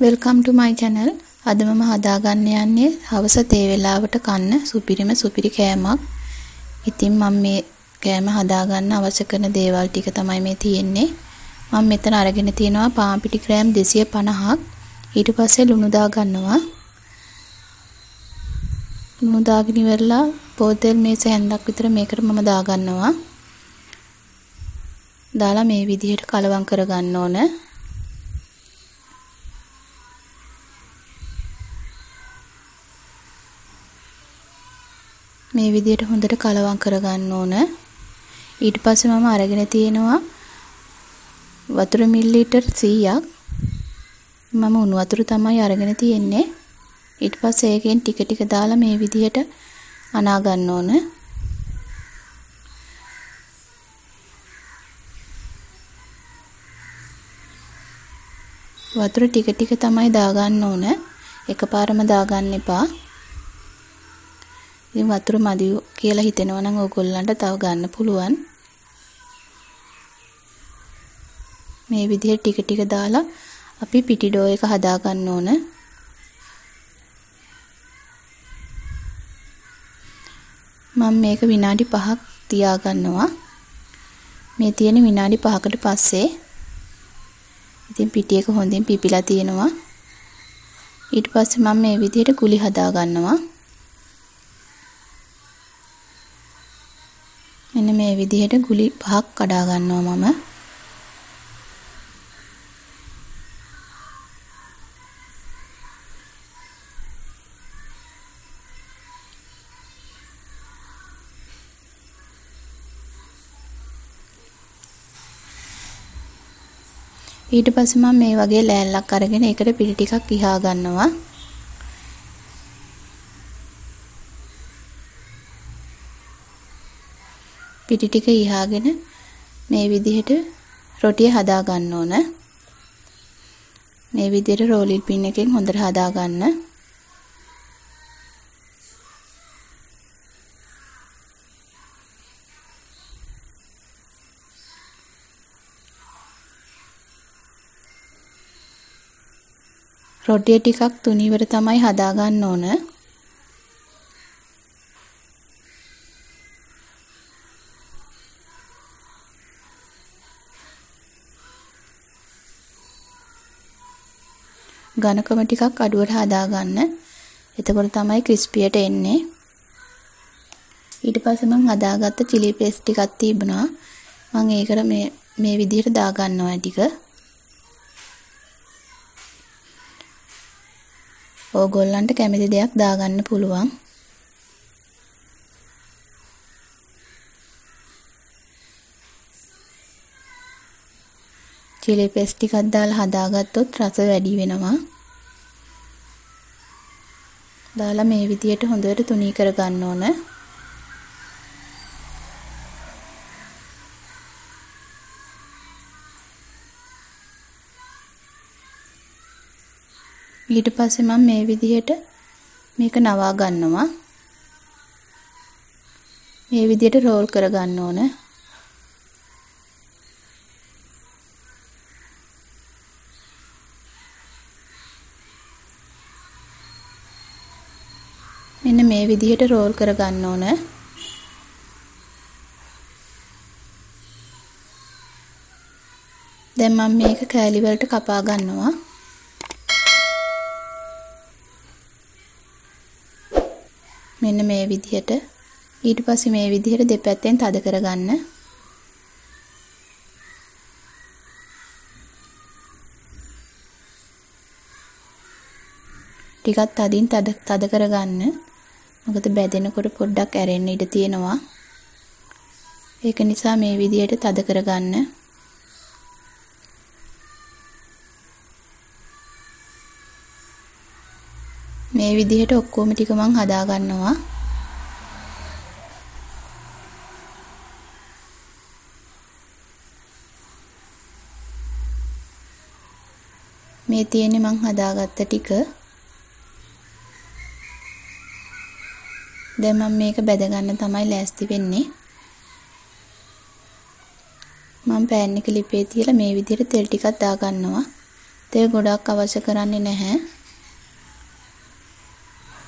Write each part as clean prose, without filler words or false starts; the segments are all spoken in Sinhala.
Welcome to my channel. අද මම හදාගන්න යන්නේ හවස තේ වේලාවට කන්න සුපිරි කෑමක්. ඉතින් මම මේ කෑම හදාගන්න අවශ්‍ය කරන දේවල් ටික තමයි මේ තියෙන්නේ. මම මෙතන අරගෙන තියෙනවා පාන් පිටි ග්‍රෑම් 250ක්. ඊට පස්සේ ලුණු දා ගන්නවා. ලුණු දාගෙන ඉවරලා පොතෙල් මේස හැන්දක් විතර මේකට මම දා ගන්නවා. දාලා මේ විදිහට කලවම් කර ගන්න ඕන. මේ විදිහට හොඳට කලවම් කරගන්න ඕන. ඊට පස්සේ මම අරගෙන තියෙනවා වතුර මිලිලීටර් 100ක්. මම උණු වතුර තමයි අරගෙන තියෙන්නේ. ඊට පස්සේ ඒකෙන් ටික ටික දාලා මේ විදිහට අනා ගන්න ඕන. වතුර ටික ටික තමයි දාගන්න ඕන. එකපාරම දාගන්න එපා. ඉතින් වතුර මදි කියලා හිතෙනවා නම් ඕගොල්ලන්ට තව ගන්න පුළුවන්. මේ විදිහට ටික ටික දාලා අපි පිටි ඩෝ එක හදා ගන්න ඕන. මම මේක විනාඩි 5ක් තියා ගන්නවා. මේ තියෙන විනාඩි 5කට පස්සේ ඉතින් පිටි එක හොඳින් පිපිලා තියෙනවා. ඊට පස්සේ මම මේ විදිහට කුලි හදා ගන්නවා. මෙන්න මේ විදිහට ගුලි 5ක් කඩා ගන්නවා මම. ඊට පස්සේ මම මේ වගේ ලෑල්ලක් අරගෙන ඒකට පිටි ටිකක් ඉහා ගන්නවා. පිටි ටික ඉහාගෙන මේ විදිහට රොටිය හදා ගන්න ඕන. මේ විදිහට රෝලින් පින් එකෙන් හොඳට හදා ගන්න. රොටිය ටිකක් තුනීවර තමයි හදා ගන්න ඕන. ඝනකම ටිකක් අඩුවට හදා ගන්න. එතකොට තමයි ක්‍රිස්පියට එන්නේ. ඊට පස්සේ මම හදාගත්ත chili paste ටිකක් තිබුණා. මම ඒකට මේ විදිහට දා ගන්නවා ටික. ඕගොල්ලන්ට කැමති දෙයක් දාගන්න පුළුවන්. chili paste ටිකක් දාලා හදාගත්තොත් රස වැඩි වෙනවා. දාලා මේ විදියට හොඳට තුනී කර ගන්න ඕන. ඊට පස්සේ මම මේ විදියට මේක නවා ගන්නවා. මේ විදියට රෝල් කර ගන්න ඕන. මෙන්න මේ විදිහට රෝල් කර ගන්න ඕන. දැන් මම මේක කෑලි වලට කපා ගන්නවා. මෙන්න මේ විදිහට. ඊට පස්සේ මේ විදිහට දෙපැත්තෙන් තද කර ගන්න. ටිකක් තදින් තද කර ගන්න. මොකද බැදෙනකොට පොඩ්ඩක් ඇරෙන්න ඉඩ තියෙනවා. ඒක නිසා මේ විදිහට තද කරගන්න. මේ විදිහට ඔක්කොම ටික මං හදා ගන්නවා. මේ තියෙන්නේ මං හදාගත්ත ටික. දැන් මම මේක බෙද ගන්න තමයි ලෑස්ති වෙන්නේ. මම පෑන් එක ලිපේ තියලා මේ විදිහට තෙල් ටිකක් දා ගන්නවා. තෙල් ගොඩක් අවශ්‍ය කරන්නේ නැහැ.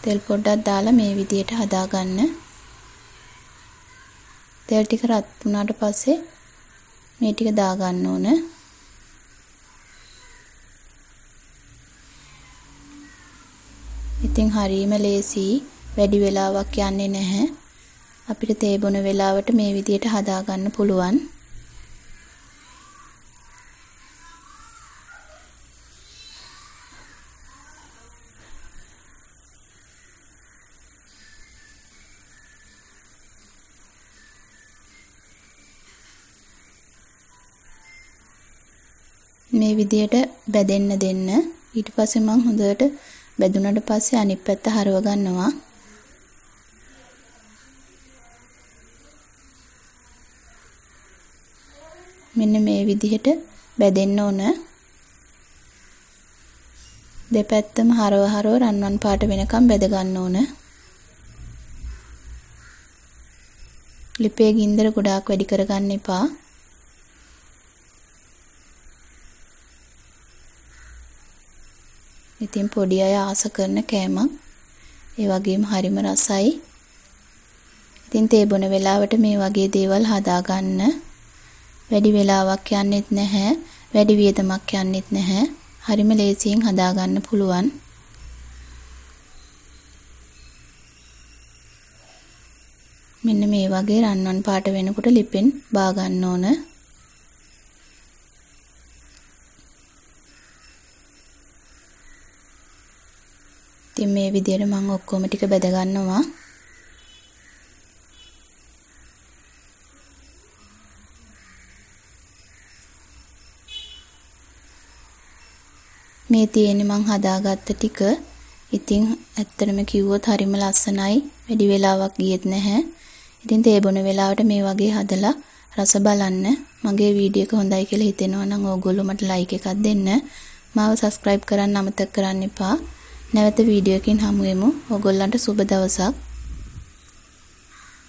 තෙල් පොඩ්ඩක් දාලා මේ විදියට හදාගන්න. තෙල් ටික රත් වුණාට පස්සේ මේ ටික දාගන්න ඕන. ඉතින් හරීම ලේසි, වැඩි වෙලාවක් යන්නේ නැහැ. අපිට තේ බොන වෙලාවට මේ විදියට හදාගන්න පුළුවන්. මේ විදියට බැදෙන්න දෙන්න. ඊට පස්සේ මම හොඳට බැදුනට පස්සේ අනිත් පැත්ත හරව ගන්නවා. මෙන්න මේ විදිහට බැදෙන්න ඕන. දෙපැත්තම හරව රන්වන් පාට වෙනකම් බැද ගන්න ඕන. ලිපේ ගින්දර ගොඩාක් වැඩි කරගන්න එපා. ඉතින් පොඩි අය ආස කරන කෑමක්. ඒ වගේම හරිම රසයි. ඉතින් තේ බොන වෙලාවට මේ වගේ දේවල් හදාගන්න. වැඩි වෙලාවක් යන්නෙත් නැහැ. වැඩි වියදමක් යන්නෙත් නැහැ. හරිම ලේසියෙන් හදාගන්න පුළුවන්. මෙන්න මේ වගේ රන්වන් පාට වෙනකොට ලිපෙන් බා ගන්න ඕන. ඉතින් මේ විදිහට මම ඔක්කොම ටික බෙද ගන්නවා. මේ තියෙන්නේ මං හදාගත්ත ටික. ඉතින් ඇත්තටම කිව්වොත් හරිම ලස්සනයි. වැඩි වෙලාවක් ගියෙත් නැහැ. ඉතින් තේ බොන වෙලාවට මේ වගේ හදලා රස බලන්න. මගේ වීඩියෝ එක හොඳයි කියලා හිතෙනවා නම් ඕගොල්ලෝ මට ලයික් එකක් දෙන්න. මාව සබ්ස්ක්‍රයිබ් කරන්න අමතක කරන්න එපා. නැවත වීඩියෝ එකකින් හමු වෙමු. ඕගොල්ලන්ට සුබ දවසක්.